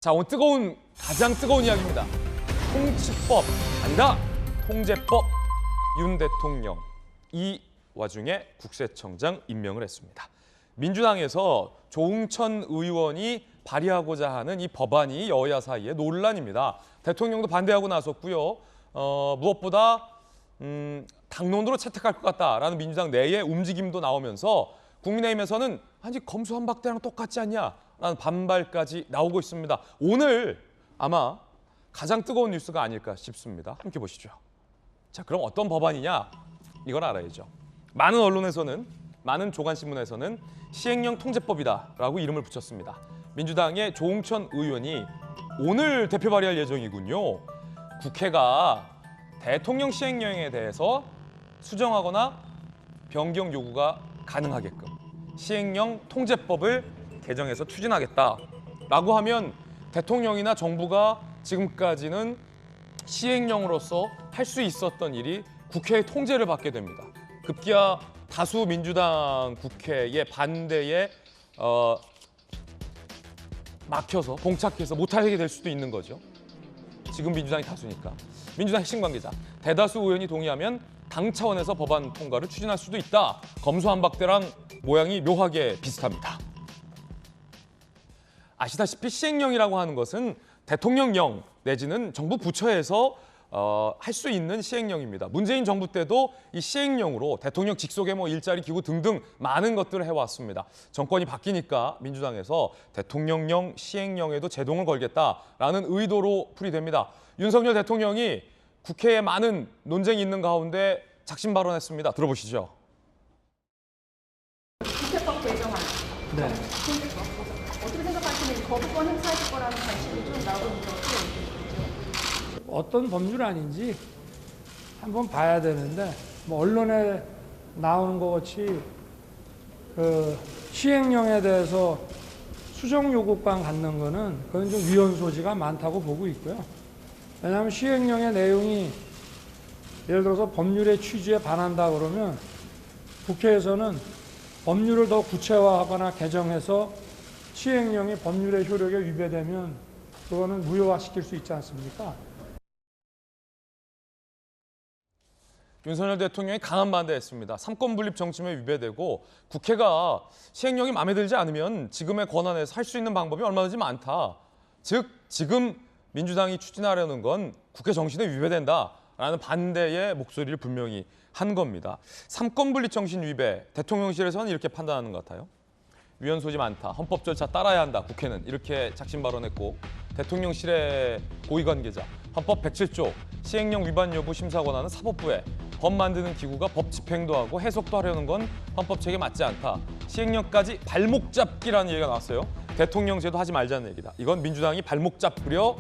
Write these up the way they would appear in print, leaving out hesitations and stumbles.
자, 오늘 가장 뜨거운 이야기입니다. 통치법 아니다. 통제법. 윤 대통령 이 와중에 국세청장 임명을 했습니다. 민주당에서 조응천 의원이 발의하고자 하는 이 법안이 여야 사이에 논란입니다. 대통령도 반대하고 나섰고요. 무엇보다 당론으로 채택할 것 같다라는 민주당 내의 움직임도 나오면서 국민의힘에서는 아니 검수한박대랑 똑같지 않냐? 라는 반발까지 나오고 있습니다. 오늘 아마 가장 뜨거운 뉴스가 아닐까 싶습니다. 함께 보시죠. 자, 그럼 어떤 법안이냐? 이걸 알아야죠. 많은 언론에서는, 많은 조간신문에서는 시행령 통제법이다라고 이름을 붙였습니다. 민주당의 조응천 의원이 오늘 대표 발의할 예정이군요. 국회가 대통령 시행령에 대해서 수정하거나 변경 요구가 가능하게끔 시행령 통제법을 개정해서 추진하겠다라고 하면 대통령이나 정부가 지금까지는 시행령으로서 할 수 있었던 일이 국회의 통제를 받게 됩니다. 급기야 다수 민주당 국회의 반대에 막혀서 봉착해서 못하게 될 수도 있는 거죠. 지금 민주당이 다수니까. 민주당 핵심 관계자. 대다수 의원이 동의하면 당 차원에서 법안 통과를 추진할 수도 있다. 검수한박대랑 모양이 묘하게 비슷합니다. 아시다시피 시행령이라고 하는 것은 대통령령 내지는 정부 부처에서 할 수 있는 시행령입니다. 문재인 정부 때도 이 시행령으로 대통령 직속의 일자리 기구 등등 많은 것들을 해왔습니다. 정권이 바뀌니까 민주당에서 대통령령 시행령에도 제동을 걸겠다라는 의도로 풀이됩니다. 윤석열 대통령이 국회에 많은 논쟁이 있는 가운데 작심 발언했습니다. 들어보시죠. 국회법 개정안. 네. 어떻게 생각하시는지 거부권 행사하실 거라는 관심이 좀 나오고 있는데 어떻게 보시죠? 어떤 법률안인지 한번 봐야 되는데 언론에 나오는 것 같이 그 시행령에 대해서 수정 요구권 갖는 거는 그건 좀 위헌 소지가 많다고 보고 있고요. 왜냐하면 시행령의 내용이 예를 들어서 법률의 취지에 반한다 그러면 국회에서는 법률을 더 구체화하거나 개정해서 시행령이 법률의 효력에 위배되면 그거는 무효화시킬 수 있지 않습니까? 윤석열 대통령이 강한 반대했습니다. 삼권 분립 정치에 위배되고 국회가 시행령이 마음에 들지 않으면 지금의 권한에서 할 수 있는 방법이 얼마든지 많다. 즉 지금 민주당이 추진하려는 건 국회 정신에 위배된다라는 반대의 목소리를 분명히 한 겁니다. 삼권 분립 정신 위배, 대통령실에서는 이렇게 판단하는 것 같아요. 위헌 소지 많다. 헌법 절차 따라야 한다. 국회는 이렇게 작심 발언했고 대통령실의 고위 관계자 헌법 107조 시행령 위반 여부 심사 권한은 사법부에 법 만드는 기구가 법 집행도 하고 해석도 하려는 건 헌법 체계에 맞지 않다. 시행령까지 발목 잡기라는 얘기가 나왔어요. 대통령제도 하지 말자는 얘기다. 이건 민주당이 발목 잡으려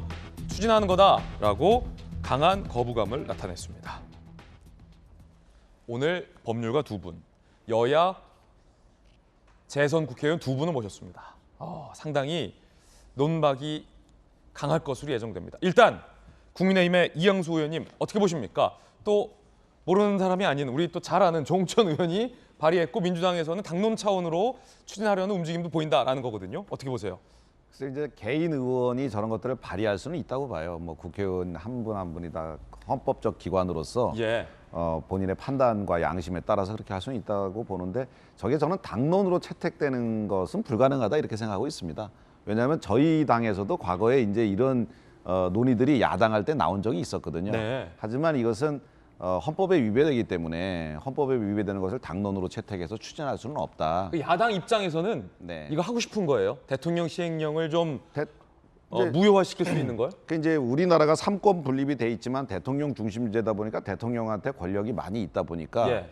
추진하는 거다라고 강한 거부감을 나타냈습니다. 오늘 법률가 두 분, 여야 재선 국회의원 두 분을 모셨습니다. 상당히 논박이 강할 것으로 예정됩니다. 일단 국민의힘의 이양수 의원님 어떻게 보십니까? 또 모르는 사람이 아닌 우리 또 잘 아는 조응천 의원이 발의했고 민주당에서는 당론 차원으로 추진하려는 움직임도 보인다라는 거거든요. 어떻게 보세요? 그래서 이제 개인 의원이 저런 것들을 발의할 수는 있다고 봐요. 국회의원 한 분 한 분이 다 헌법적 기관으로서 본인의 판단과 양심에 따라서 그렇게 할 수는 있다고 보는데 저게 저는 당론으로 채택되는 것은 불가능하다 이렇게 생각하고 있습니다. 왜냐하면 저희 당에서도 과거에 이제 이런 논의들이 야당할 때 나온 적이 있었거든요. 네. 하지만 이것은 헌법에 위배되기 때문에 헌법에 위배되는 것을 당론으로 채택해서 추진할 수는 없다. 야당 입장에서는 네. 이거 하고 싶은 거예요. 대통령 시행령을 좀 이제 무효화시킬 수 있는 거예요? 그 이제 우리나라가 삼권 분립이 돼 있지만 대통령 중심제다 보니까 대통령한테 권력이 많이 있다 보니까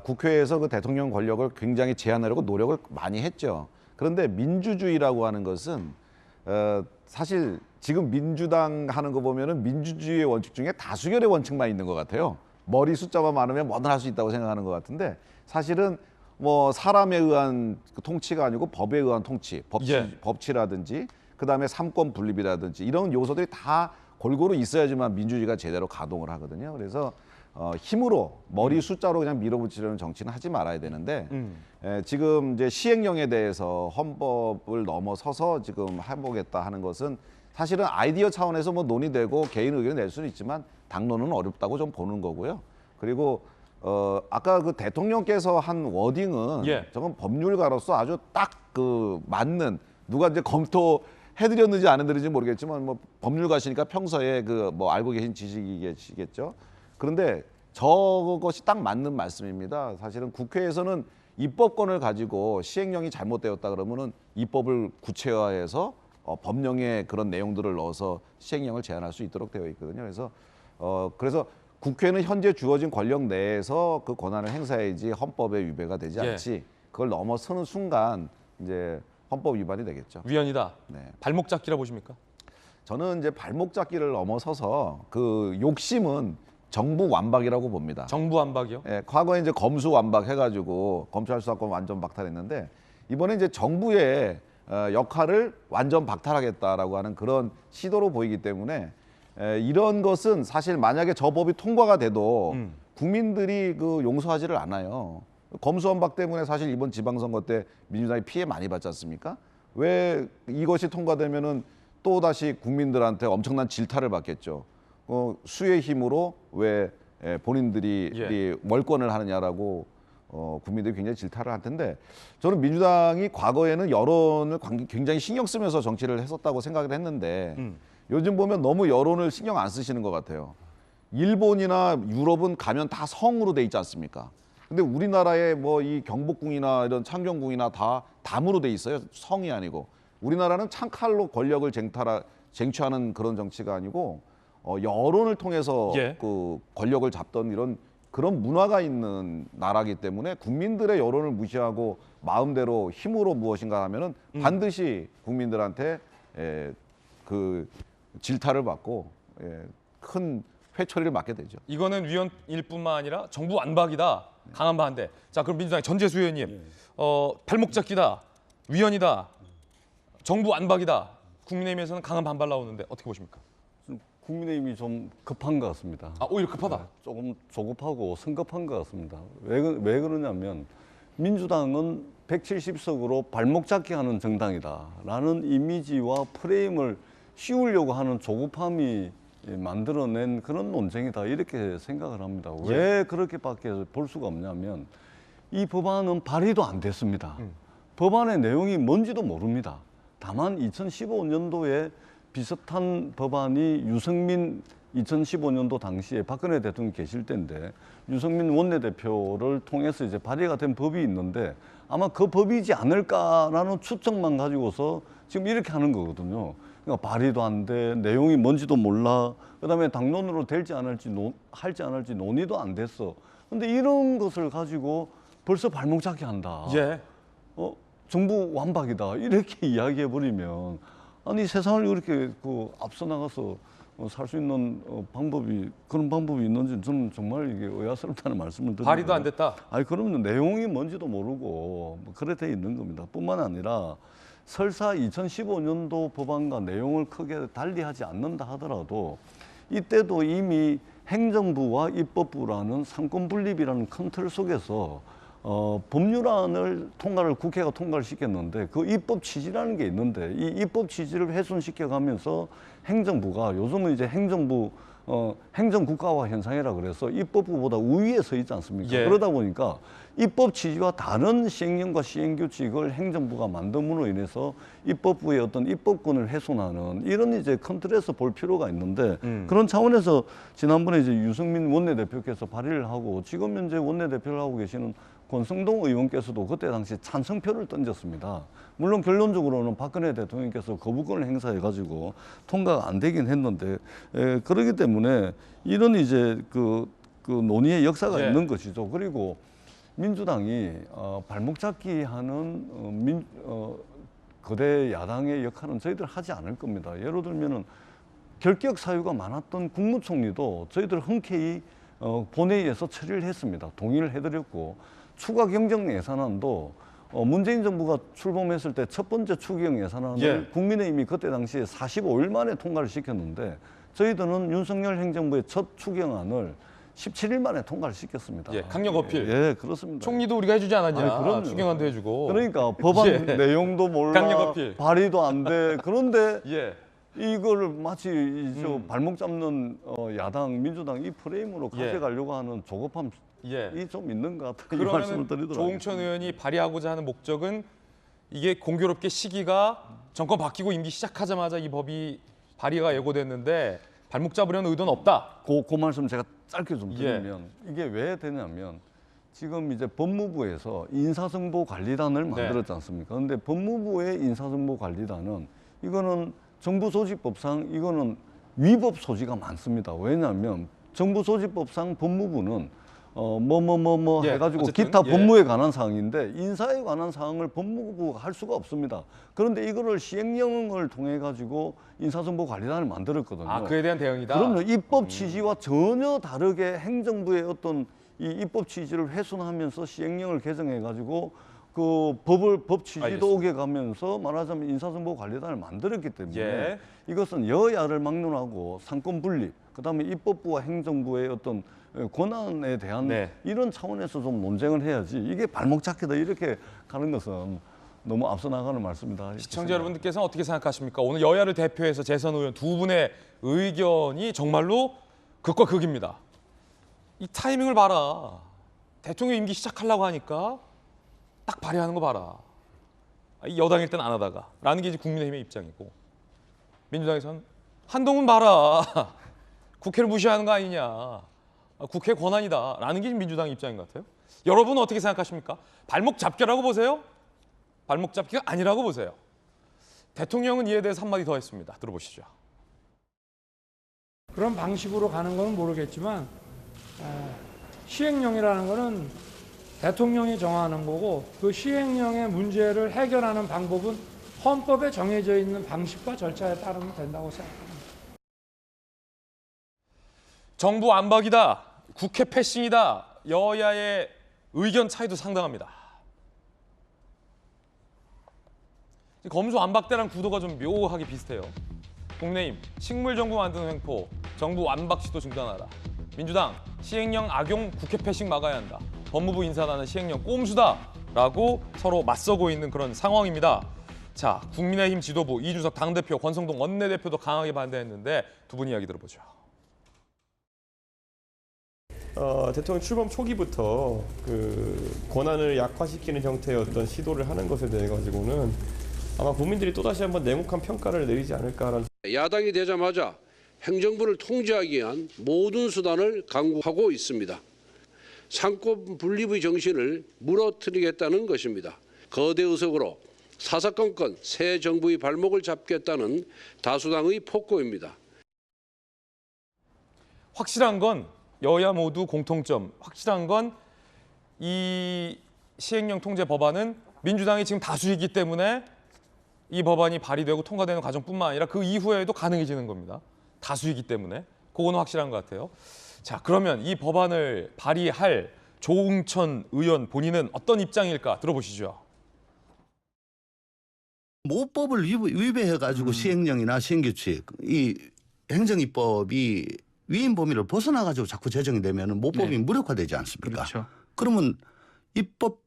국회에서 그 대통령 권력을 굉장히 제한하려고 노력을 많이 했죠. 그런데 민주주의라고 하는 것은 사실 지금 민주당 하는 거 보면은 민주주의의 원칙 중에 다수결의 원칙만 있는 것 같아요. 머리 숫자만 많으면 뭐든 할 수 있다고 생각하는 것 같은데 사실은 사람에 의한 통치가 아니고 법에 의한 통치, 법치라든지 그다음에 삼권 분립이라든지 이런 요소들이 다 골고루 있어야지만 민주주의가 제대로 가동을 하거든요. 그래서 힘으로 머리 숫자로 그냥 밀어붙이려는 정치는 하지 말아야 되는데 지금 이제 시행령에 대해서 헌법을 넘어서서 지금 해보겠다 하는 것은 사실은 아이디어 차원에서 뭐 논의되고 개인 의견을 낼 수는 있지만 당론은 어렵다고 좀 보는 거고요. 그리고 아까 그 대통령께서 한 워딩은 예. 저건 법률가로서 아주 딱 그 맞는 누가 이제 검토해드렸는지 안 해드렸는지 모르겠지만 뭐 법률가시니까 평소에 그 뭐 알고 계신 지식이 계시겠죠. 그런데 저것이 딱 맞는 말씀입니다. 사실은 국회에서는 입법권을 가지고 시행령이 잘못되었다 그러면은 입법을 구체화해서 법령에 그런 내용들을 넣어서 시행령을 제한할 수 있도록 되어 있거든요. 그래서 국회는 현재 주어진 권력 내에서 그 권한을 행사해야지 헌법에 위배가 되지 예. 않지. 그걸 넘어서는 순간 이제 헌법 위반이 되겠죠. 위헌이다. 네. 발목 잡기라 보십니까? 저는 이제 발목 잡기를 넘어서서 그 욕심은 정부 완박이라고 봅니다. 정부 안박이요? 예, 과거에 이제 검수 완박 해가지고 검찰 수사권 완전 박탈했는데 이번에 이제 정부의 역할을 완전 박탈하겠다라고 하는 그런 시도로 보이기 때문에 이런 것은 사실 만약에 저 법이 통과가 돼도 국민들이 그 용서하지를 않아요. 검수완박 때문에 사실 이번 지방선거 때 민주당이 피해 많이 받지 않습니까? 왜 이것이 통과되면은 또 다시 국민들한테 엄청난 질타를 받겠죠. 수의 힘으로 왜 본인들이 예. 월권을 하느냐라고 국민들이 굉장히 질타를 할 텐데 저는 민주당이 과거에는 여론을 굉장히 신경 쓰면서 정치를 했었다고 생각을 했는데 요즘 보면 너무 여론을 신경 안 쓰시는 것 같아요. 일본이나 유럽은 가면 다 성으로 돼 있지 않습니까? 근데 우리나라의 뭐 이 경복궁이나 이런 창경궁이나 다 담으로 돼 있어요. 성이 아니고. 우리나라는 창칼로 권력을 쟁취하는 그런 정치가 아니고 여론을 통해서 예. 그 권력을 잡던 이런 그런 문화가 있는 나라기 때문에 국민들의 여론을 무시하고 마음대로 힘으로 무엇인가 하면은 반드시 국민들한테 그 질타를 받고 큰 회초리를 맞게 되죠. 이거는 위헌일 뿐만 아니라 정부 안박이다. 강한 반대. 자, 그럼 민주당의 전재수 의원님, 발목 잡기다, 위헌이다, 정부 안박이다. 국민의힘에서는 강한 반발 나오는데 어떻게 보십니까? 국민의힘이 좀 급한 것 같습니다. 아, 오히려 급하다. 조금 조급하고 성급한 것 같습니다. 왜 그러냐면 민주당은 170석으로 발목 잡기 하는 정당이다라는 이미지와 프레임을 씌우려고 하는 조급함이 만들어낸 그런 논쟁이다 이렇게 생각을 합니다. 왜 그렇게밖에 볼 수가 없냐면 이 법안은 발의도 안 됐습니다. 법안의 내용이 뭔지도 모릅니다. 다만 2015년도에 비슷한 법안이 유승민 2015년도 당시에 박근혜 대통령이 계실 때인데 유승민 원내대표를 통해서 이제 발의가 된 법이 있는데 아마 그 법이지 않을까라는 추측만 가지고서 지금 이렇게 하는 거거든요. 그러니까 발의도 안 돼, 내용이 뭔지도 몰라, 그다음에 당론으로 될지 안 할지 할지 안 할지 논의도 안 됐어. 근데 이런 것을 가지고 벌써 발목 잡기 한다. 예. 정부 완박이다 이렇게 이야기해 버리면 아니 세상을 이렇게 그 앞서 나가서 살 수 있는 그런 방법이 있는지 저는 정말 이게 의아스럽다는 말씀을 드립니다. 발의도 안 됐다. 아니 그러면 내용이 뭔지도 모르고 뭐 그래 돼 있는 겁니다. 뿐만 아니라 설사 2015년도 법안과 내용을 크게 달리하지 않는다 하더라도 이때도 이미 행정부와 입법부라는 삼권 분립이라는 큰 틀 속에서 법률안을 국회가 통과를 시켰는데 그 입법 취지라는 게 있는데 이 입법 취지를 훼손시켜 가면서 행정부가 요즘은 이제 행정국가화 현상이라 그래서 입법부보다 우위에 서 있지 않습니까? 예. 그러다 보니까 입법 취지와 다른 시행령과 시행규칙을 행정부가 만듦으로 인해서 입법부의 어떤 입법권을 훼손하는 이런 이제 큰 틀에서 볼 필요가 있는데 그런 차원에서 지난번에 이제 유승민 원내대표께서 발의를 하고 지금 현재 원내대표를 하고 계시는 권성동 의원께서도 그때 당시 찬성표를 던졌습니다. 물론 결론적으로는 박근혜 대통령께서 거부권을 행사해가지고 통과가 안 되긴 했는데 그렇기 때문에 이런 이제 그 논의의 역사가 예. 있는 것이죠. 그리고 민주당이 발목 잡기 하는 거대 야당의 역할은 저희들 하지 않을 겁니다. 예를 들면은 결격 사유가 많았던 국무총리도 저희들 흔쾌히 본회의에서 처리를 했습니다. 동의를 해드렸고 추가 경정 예산안도 문재인 정부가 출범했을 때 첫 번째 추경 예산안을 예. 국민의힘이 그때 당시에 45일 만에 통과를 시켰는데 저희들은 윤석열 행정부의 첫 추경안을 17일 만에 통과를 시켰습니다. 예, 강력 어필. 예, 그렇습니다. 총리도 우리가 해주지 않았냐. 아니, 그럼요. 추경안도 해주고. 그러니까 법안 예. 내용도 몰라, 강력 어필. 발의도 안 돼. 그런데 예. 이거를 마치 저 발목 잡는 야당, 민주당 이 프레임으로 예. 가져가려고 하는 조급함이 예. 좀 있는 것 같다. 이 말씀을 그러면 드리더라고요. 조홍천 의원이 발의하고자 하는 목적은 이게 공교롭게 시기가 정권 바뀌고 임기 시작하자마자 이 법이 발의가 예고됐는데 발목 잡으려는 의도는 없다. 그 말씀 제가 짧게 좀 예. 드리면 이게 왜 되냐면 지금 이제 법무부에서 인사정보관리단을 만들었지 않습니까? 그런데 법무부의 인사정보관리단은 이거는 정부조직법상 이거는 위법 소지가 많습니다. 왜냐하면 정부조직법상 법무부는 예, 해가지고 어쨌든, 기타 예. 법무에 관한 사항인데 인사에 관한 사항을 법무부가 할 수가 없습니다. 그런데 이거를 시행령을 통해 가지고 인사정보관리단을 만들었거든요. 아, 그에 대한 대응이다. 그럼요. 입법 취지와 전혀 다르게 행정부의 어떤 이 입법 취지를 훼손하면서 시행령을 개정해 가지고 그 법 취지도 알겠습니다. 오게가면서 말하자면 인사정보관리단을 만들었기 때문에 예. 이것은 여야를 막론하고 상권 분립, 그다음에 입법부와 행정부의 어떤 권한에 대한 네. 이런 차원에서 좀 논쟁을 해야지 이게 발목 잡기다 이렇게 가는 것은 너무 앞서 나가는 말씀이다. 시청자 여러분들께서는 어떻게 생각하십니까? 오늘 여야를 대표해서 재선 의원 두 분의 의견이 정말로 극과 극입니다. 이 타이밍을 봐라. 대통령 임기 시작하려고 하니까 딱 발의하는 거 봐라. 이 여당일 땐 안 하다가 라는 게 이제 국민의힘의 입장이고 민주당에서는 한동훈 봐라. 국회를 무시하는 거 아니냐. 국회 권한이다. 라는 게 민주당 입장인 것 같아요. 여러분은 어떻게 생각하십니까? 발목 잡기라고 보세요? 발목 잡기가 아니라고 보세요. 대통령은 이에 대해서 한마디 더 했습니다. 들어보시죠. 그런 방식으로 가는 건 모르겠지만 시행령이라는 거는 대통령이 정하는 거고 그 시행령의 문제를 해결하는 방법은 헌법에 정해져 있는 방식과 절차에 따르면 된다고 생각합니다. 정부 안박이다. 국회 패싱이다. 여야의 의견 차이도 상당합니다. 검수 안박대랑 구도가 좀 묘하게 비슷해요. 국민의힘 식물정부 만드는 횡포, 정부 안박 시도 중단하라. 민주당 시행령 악용 국회 패싱 막아야 한다. 법무부 인사단은 시행령 꼼수다라고 서로 맞서고 있는 그런 상황입니다. 자, 국민의힘 지도부 이준석 당대표, 권성동 원내대표도 강하게 반대했는데 두 분 이야기 들어보죠. 대통령 출범 초기부터 그 권한을 약화시키는 형태의 어떤 시도를 하는 것에 대해 가지고는 아마 국민들이 또다시 한번 냉혹한 평가를 내리지 않을까라는. 야당이 되자마자 행정부를 통제하기 위한 모든 수단을 강구하고 있습니다. 상권 분립의 정신을 무너뜨리겠다는 것입니다. 거대 의석으로 사사건건 새 정부의 발목을 잡겠다는 다수당의 폭거입니다. 확실한 건 여야 모두 공통점. 확실한 건 이 시행령 통제 법안은 민주당이 지금 다수이기 때문에 이 법안이 발의되고 통과되는 과정뿐만 아니라 그 이후에도 가능해지는 겁니다. 다수이기 때문에. 그거는 확실한 것 같아요. 자, 그러면 이 법안을 발의할 조응천 의원 본인은 어떤 입장일까 들어보시죠. 모법을 위배해가지고 시행령이나 시행규칙, 이 행정입법이 위임 범위를 벗어나가지고 자꾸 제정이 되면 모법이 무력화되지 않습니까? 그렇죠. 그러면 입법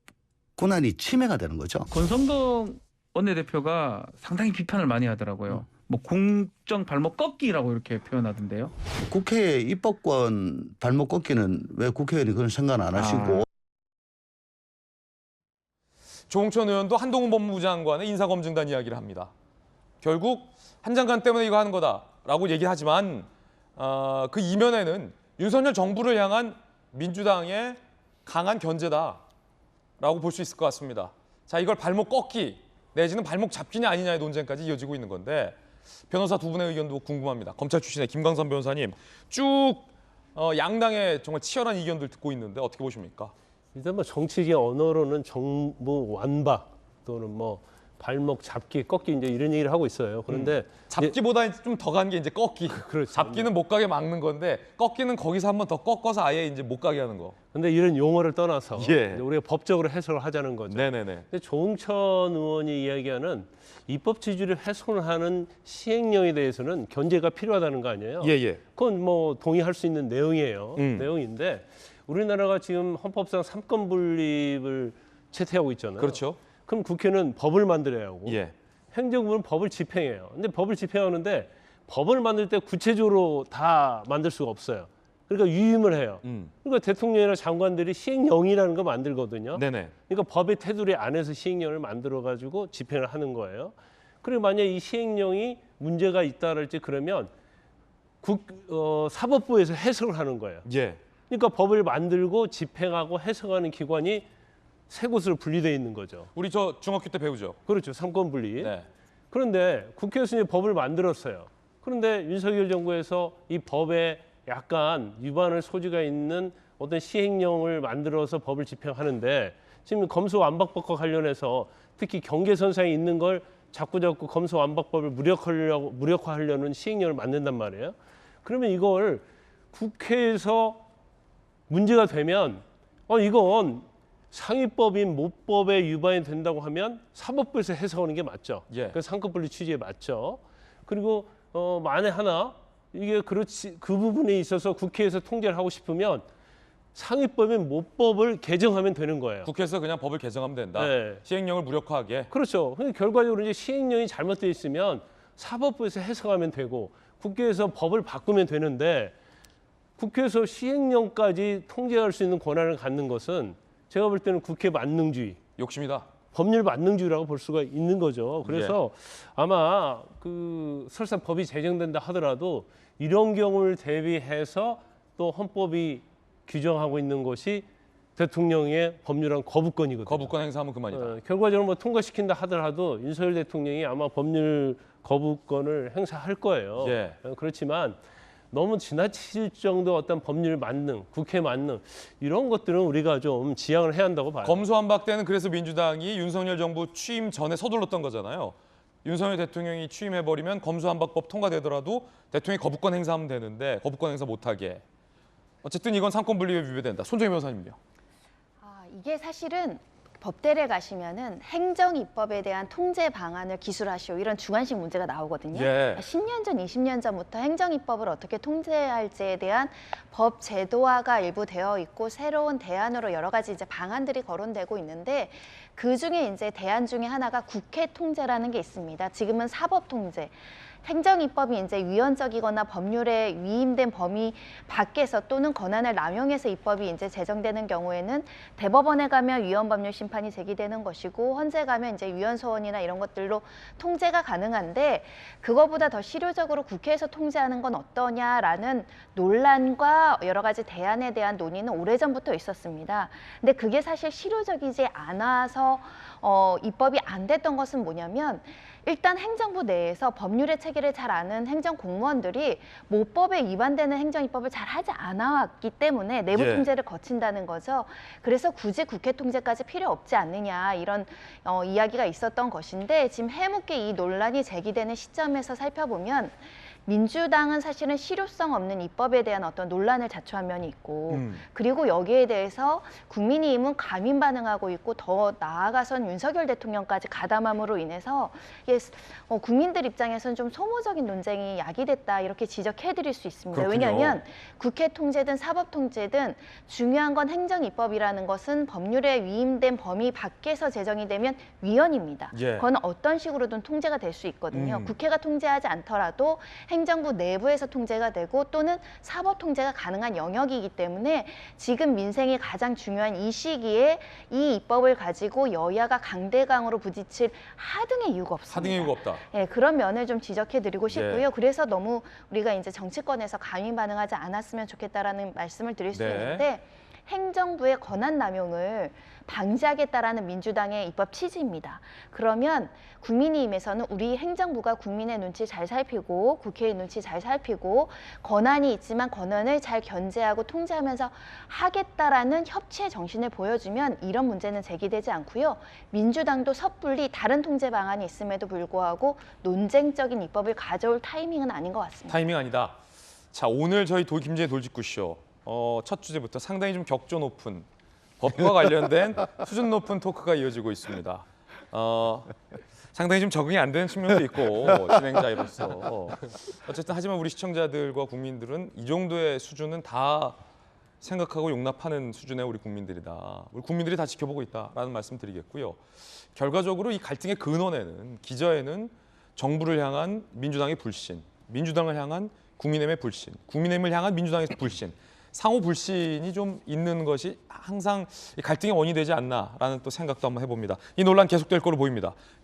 권한이 침해가 되는 거죠. 권성동 원내대표가 상당히 비판을 많이 하더라고요. 뭐 공정 발목 꺾기라고 이렇게 표현하던데요. 국회의 입법권 발목 꺾기는 왜 국회의원이 그런 생각 안 하시고 조홍천 의원도 한동훈 법무부 장관의 인사검증단 이야기를 합니다. 결국 한 장관 때문에 이거 하는 거다라고 얘기하지만 그 이면에는 윤석열 정부를 향한 민주당의 강한 견제다라고 볼 수 있을 것 같습니다. 자, 이걸 발목 꺾기 내지는 발목 잡기냐 아니냐의 논쟁까지 이어지고 있는 건데 변호사 두 분의 의견도 궁금합니다. 검찰 출신의 김광선 변호사님 쭉 양당의 정말 치열한 의견들 듣고 있는데 어떻게 보십니까? 일단 뭐 정치계 언어로는 정부 완박 또는 뭐 발목 잡기, 꺾기 이제 이런 얘기를 하고 있어요. 그런데 잡기보다 좀 더 간 게 이제 꺾기. 그렇죠. 잡기는 못 가게 막는 건데 꺾기는 거기서 한 번 더 꺾어서 아예 이제 못 가게 하는 거. 근데 이런 용어를 떠나서 예. 이제 우리가 법적으로 해석을 하자는 거죠. 네네네. 근데 조응천 의원이 이야기하는 입법 취지를 훼손하는 시행령에 대해서는 견제가 필요하다는 거 아니에요? 예예. 그건 뭐 동의할 수 있는 내용이에요. 내용인데 우리나라가 지금 헌법상 삼권 분립을 채택하고 있잖아요. 그렇죠. 그럼 국회는 법을 만들어야 하고 예. 행정부는 법을 집행해요. 근데 법을 집행하는데 법을 만들 때 구체적으로 다 만들 수가 없어요. 그러니까 위임을 해요. 그러니까 대통령이나 장관들이 시행령이라는 거 만들거든요. 네네. 그러니까 법의 테두리 안에서 시행령을 만들어 가지고 집행을 하는 거예요. 그리고 만약 이 시행령이 문제가 있다랄지 그러면 사법부에서 해석을 하는 거예요. 예. 그러니까 법을 만들고 집행하고 해석하는 기관이 세 곳으로 분리되어 있는 거죠. 우리 저 중학교 때 배우죠. 그렇죠. 삼권 분리. 네. 그런데 국회에서 이제 법을 만들었어요. 그런데 윤석열 정부에서 이 법에 약간 위반할 소지가 있는 어떤 시행령을 만들어서 법을 집행하는데 지금 검수완박법과 관련해서 특히 경계선상에 있는 걸 자꾸 검수완박법을 무력화하려는 시행령을 만든단 말이에요. 그러면 이걸 국회에서 문제가 되면 이건 상위법인 모법에 위반이 된다고 하면 사법부에서 해석하는 게 맞죠. 예. 그 상권분리 취지에 맞죠. 그리고 만에 하나 이게 그렇지 그 부분에 있어서 국회에서 통제를 하고 싶으면 상위법인 모법을 개정하면 되는 거예요. 국회에서 그냥 법을 개정하면 된다. 네. 시행령을 무력화하게. 그렇죠. 근데 결과적으로 이제 시행령이 잘못되어 있으면 사법부에서 해석하면 되고 국회에서 법을 바꾸면 되는데 국회에서 시행령까지 통제할 수 있는 권한을 갖는 것은 제가 볼 때는 국회 만능주의, 욕심이다. 법률 만능주의라고 볼 수가 있는 거죠. 그래서 아마 설사 법이 제정된다 하더라도 이런 경우를 대비해서 또 헌법이 규정하고 있는 것이 대통령의 법률안 거부권이거든요. 거부권 행사하면 그만이다. 결과적으로 뭐 통과시킨다 하더라도 윤석열 대통령이 아마 법률 거부권을 행사할 거예요. 예. 그렇지만 너무 지나칠 정도 어떤 법률 만능, 국회 만능 이런 것들은 우리가 좀 지양을 해야 한다고 봐요. 검수완박 때는 그래서 민주당이 윤석열 정부 취임 전에 서둘렀던 거잖아요. 윤석열 대통령이 취임해버리면 검수완박법 통과되더라도 대통령이 거부권 행사하면 되는데 거부권 행사 못하게. 어쨌든 이건 삼권분립에 위배된다. 손정희 변호사님요. 이게 사실은 법대를 가시면은 행정입법에 대한 통제 방안을 기술하시오 이런 주관식 문제가 나오거든요. 예. 10년 전, 20년 전부터 행정입법을 어떻게 통제할지에 대한 법 제도화가 일부 되어 있고 새로운 대안으로 여러 가지 이제 방안들이 거론되고 있는데 그 중에 이제 대안 중에 하나가 국회 통제라는 게 있습니다. 지금은 사법 통제. 행정입법이 이제 위헌적이거나 법률에 위임된 범위 밖에서 또는 권한을 남용해서 입법이 이제 제정되는 경우에는 대법원에 가면 위헌법률 심판이 제기되는 것이고 헌재 가면 이제 위헌소원이나 이런 것들로 통제가 가능한데 그거보다 더 실효적으로 국회에서 통제하는 건 어떠냐라는 논란과 여러 가지 대안에 대한 논의는 오래전부터 있었습니다. 근데 그게 사실 실효적이지 않아서 입법이 안 됐던 것은 뭐냐면 일단 행정부 내에서 법률의 체계를 잘 아는 행정공무원들이 모법에 위반되는 행정입법을 잘 하지 않아왔기 때문에 내부 통제를 거친다는 거죠. 그래서 굳이 국회 통제까지 필요 없지 않느냐 이런 이야기가 있었던 것인데 지금 해묵게 이 논란이 제기되는 시점에서 살펴보면 민주당은 사실은 실효성 없는 입법에 대한 어떤 논란을 자초한 면이 있고 그리고 여기에 대해서 국민의힘은 과민 반응하고 있고 더 나아가선 윤석열 대통령까지 가담함으로 인해서 국민들 입장에서는 좀 소모적인 논쟁이 야기됐다 이렇게 지적해드릴 수 있습니다. 그렇군요. 왜냐하면 국회 통제든 사법 통제든 중요한 건 행정입법이라는 것은 법률에 위임된 범위 밖에서 제정이 되면 위헌입니다. 그건 어떤 식으로든 통제가 될 수 있거든요. 국회가 통제하지 않더라도 행정부 내부에서 통제가 되고 또는 사법 통제가 가능한 영역이기 때문에 지금 민생이 가장 중요한 이 시기에 이 입법을 가지고 여야가 강대강으로 부딪힐 하등의 이유가 없습니다. 하등의 이유가 없다. 네, 그런 면을 좀 지적해드리고 싶고요. 그래서 너무 우리가 이제 정치권에서 과민 반응하지 않았으면 좋겠다라는 말씀을 드릴 수 있는데 행정부의 권한 남용을 방지하겠다라는 민주당의 입법 취지입니다. 그러면 국민의힘에서는 우리 행정부가 국민의 눈치 잘 살피고 국회의 눈치 잘 살피고 권한이 있지만 권한을 잘 견제하고 통제하면서 하겠다라는 협치의 정신을 보여주면 이런 문제는 제기되지 않고요. 민주당도 섣불리 다른 통제 방안이 있음에도 불구하고 논쟁적인 입법을 가져올 타이밍은 아닌 것 같습니다. 타이밍 아니다. 자, 오늘 저희 김진의 돌직구쇼 첫 주제부터 상당히 좀 격조 높은 법과 관련된 수준 높은 토크가 이어지고 있습니다. 상당히 좀 적응이 안 되는 측면도 있고 진행자로서 어쨌든 하지만 우리 시청자들과 국민들은 이 정도의 수준은 다 생각하고 용납하는 수준의 우리 국민들이다. 우리 국민들이 다 지켜보고 있다라는 말씀 드리겠고요. 결과적으로 이 갈등의 근원에는 기저에는 정부를 향한 민주당의 불신, 민주당을 향한 국민의힘의 불신, 국민의힘을 향한 민주당의 불신, 상호 불신이 좀 있는 것이 항상 갈등의 원인이 되지 않나라는 또 생각도 한번 해봅니다. 이 논란 계속될 거로 보입니다.